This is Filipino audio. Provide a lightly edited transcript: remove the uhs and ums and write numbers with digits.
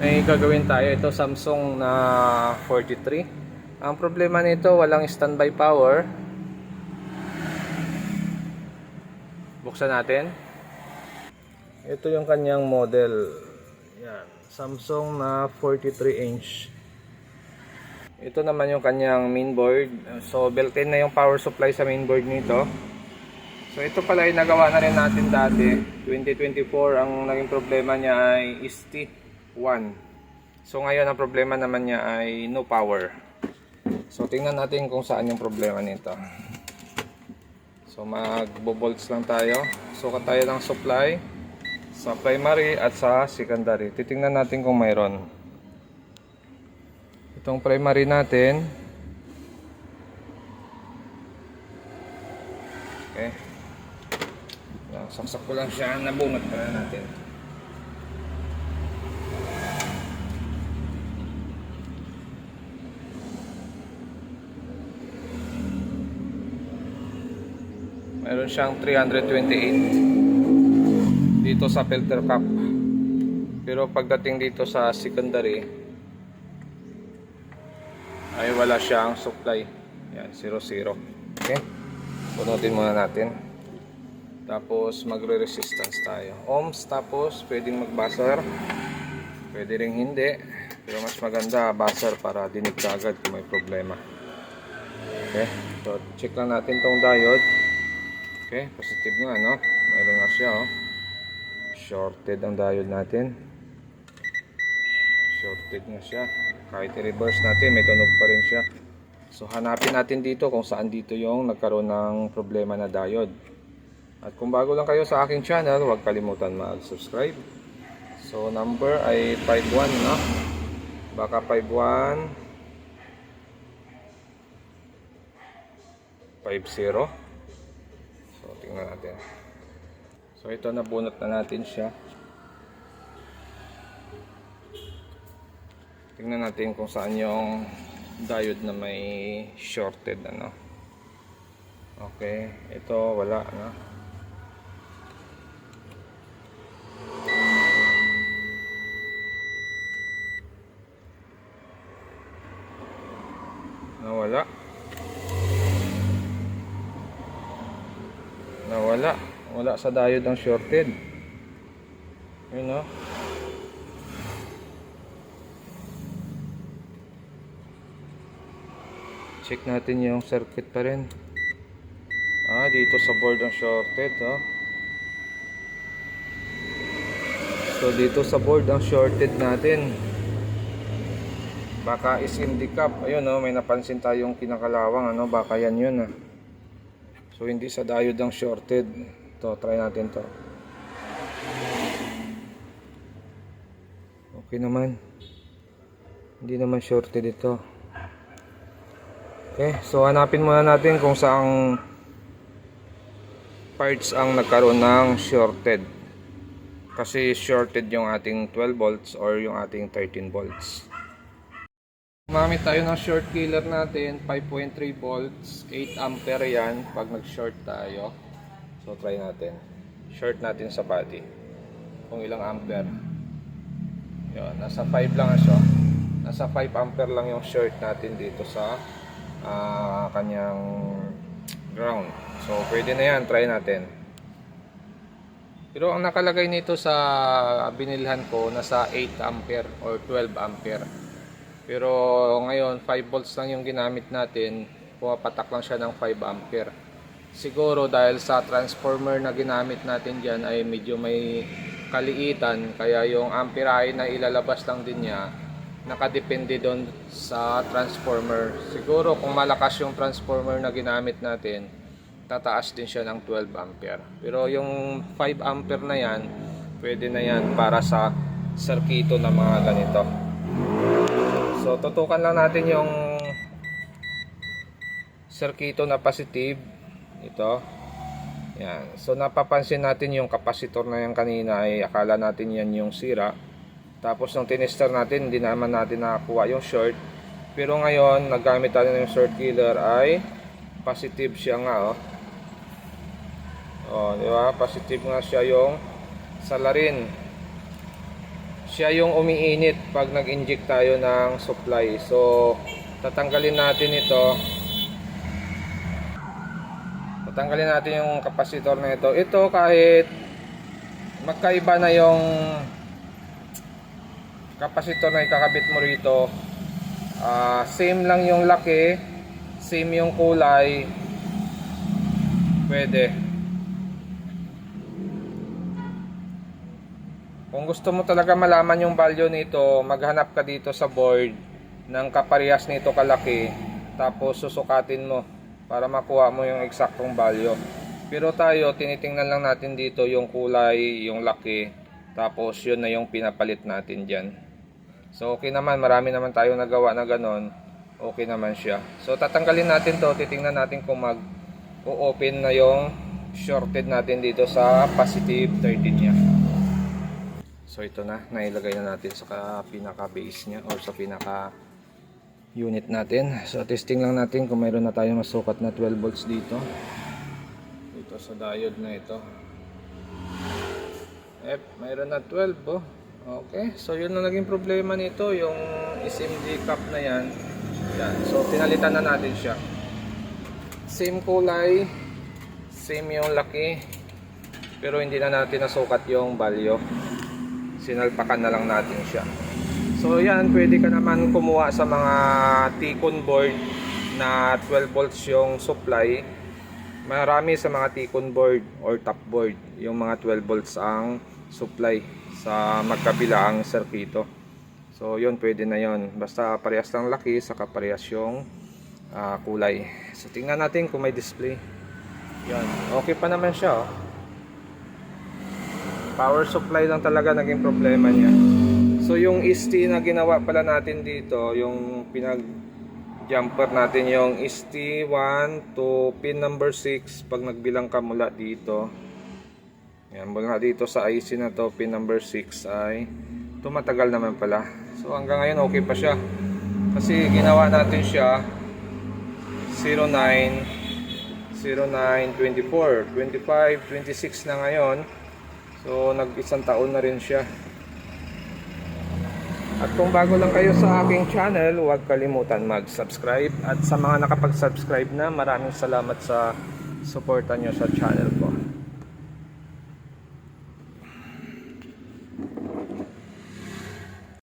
May gagawin tayo. Ito Samsung na 43. Ang problema nito, walang standby power. Buksan natin. Ito yung kanyang model. Yan, Samsung na 43 inch. Ito naman yung kanyang mainboard. So built-in na yung power supply sa mainboard nito. So ito pala ay nagawa na rin natin dati. 2024 ang naging problema niya ay ST1. So ngayon ang problema naman niya ay no power. So tingnan natin kung saan yung problema nito. So magbo-volts lang tayo. Sukat tayo ng supply sa primary at sa secondary. Titingnan natin kung mayroon. Itong primary natin. Okay. Saksak ko lang siya, nabunot pa na natin. Meron siyang 328 dito sa filter cap. Pero pagdating dito sa secondary ay wala siyang supply. Yan, 0. Okay? Punutin muna natin. Tapos magre-resistance tayo. Ohms, tapos pwedeng mag-buzzer. Pwede ring hindi. Pero mas maganda buzzer para dinig ka agad kung may problema. Okay? So check lang natin tong diode. Okay, positive nga, no? Mayroon nga siya, oh. Shorted ang diode natin. Shorted nga siya. Kahit i-reverse natin, may tunog pa rin siya. So hanapin natin dito kung saan dito yung nagkaroon ng problema na diode. At kung bago lang kayo sa aking channel, huwag kalimutan mag-subscribe. So number ay 51, no? Baka 51 50. So tingnan natin. So ito, nabunot na natin siya. Tingnan natin kung saan yung diode na may shorted, ano. Okay, ito wala, no. Nawala. Wala sa diode ang shorted. Yun, no. Check natin yung circuit pa rin. Dito sa board ang shorted, oh. So dito sa board ang shorted natin. Baka is in the cap. Ayun, oh, may napansin tayong kinakalawang, ano, baka yan yun, ah. So hindi sa diode ang shorted. Ito, try natin to. Okay naman. Hindi naman shorted ito. Okay, so hanapin muna natin kung saang parts ang nagkaroon ng shorted. Kasi shorted yung ating 12 volts or yung ating 13 volts. Gumamit tayo ng short killer natin, 5.3 volts, 8 ampere yan pag nag-short tayo. So try natin. Short natin sa body. Kung ilang ampere. Yun, nasa 5 lang siya. Nasa 5 ampere lang yung short natin dito sa kanyang ground. So pwede na yan, try natin. Pero ang nakalagay nito sa binilhan ko, nasa 8 ampere or 12 ampere. Pero ngayon 5 volts lang yung ginamit natin, pumapatak lang siya ng 5 ampere. Siguro dahil sa transformer na ginamit natin dyan ay medyo may kaliitan, kaya yung amperahe na ilalabas lang din niya nakadepende doon sa transformer. Siguro kung malakas yung transformer na ginamit natin, tataas din siya ng 12 ampere. Pero yung 5 ampere na yan, pwede na yan para sa serkito na mga ganito. So tutukan lang natin yung serkito na positive. Ito. Yan. So napapansin natin yung kapasitor na yan kanina ay akala natin yan yung sira. Tapos nung tinester natin, hindi naman natin nakakuha yung short. Pero ngayon, naggamit tayo ng short killer ay positive siya nga, oh. Oh, di ba? Positive nga siya yung salarin. siya yung umiinit pag nag-inject tayo ng supply. So tatanggalin natin ito. Tatanggalin natin yung capacitor na ito. Ito kahit magkaiba na yung capacitor na ikakabit mo rito, same lang yung laki, same yung kulay, pwede. Kung gusto mo talaga malaman yung value nito, maghanap ka dito sa board ng kaparehas nito kalaki, tapos susukatin mo para makuha mo yung eksaktong value. Pero tayo, tinitingnan lang natin dito yung kulay, yung laki, tapos yun na yung pinapalit natin dyan. So okay naman, marami naman tayo nagawa na ganon, okay naman siya. So tatanggalin natin to, titingnan natin kung mag-open na yung shorted natin dito sa positive 13 niya. So ito na, nailagay na natin sa pinaka base niya or sa pinaka unit natin. So testing lang natin kung mayroon na tayong masukat na 12 volts dito sa diode na ito. Mayroon na 12 oh. Okay, so yun na naging problema nito, yung SMD cap na yan. So pinalitan na natin siya. Same kulay, same yung laki, pero hindi na natin nasukat yung value. Sinalpakan na lang natin siya. So yan, pwede ka naman kumuha sa mga T-con board na 12 volts yung supply. Marami sa mga T-con board or top board, yung mga 12 volts ang supply sa magkabilaang serkito. So yun, pwede na yun. Basta parehas lang laki, saka parehas yung kulay. So tingnan natin kung may display. Yan, okay pa naman siya oh. Power supply lang talaga naging problema niya. So yung ST na ginawa pala natin dito, yung jumper natin, yung ST1 to pin number 6, pag nagbilang ka mula dito, yan, mula dito sa IC na to, pin number 6 ay tumatagal naman pala. So hanggang ngayon okay pa siya, kasi ginawa natin siya 09, 09, 24, 25, 26 na ngayon. So nag-isang taon na rin siya. At kung bago lang kayo sa aking channel, huwag kalimutan mag-subscribe. At sa mga nakapag-subscribe na, maraming salamat sa suporta nyo sa channel.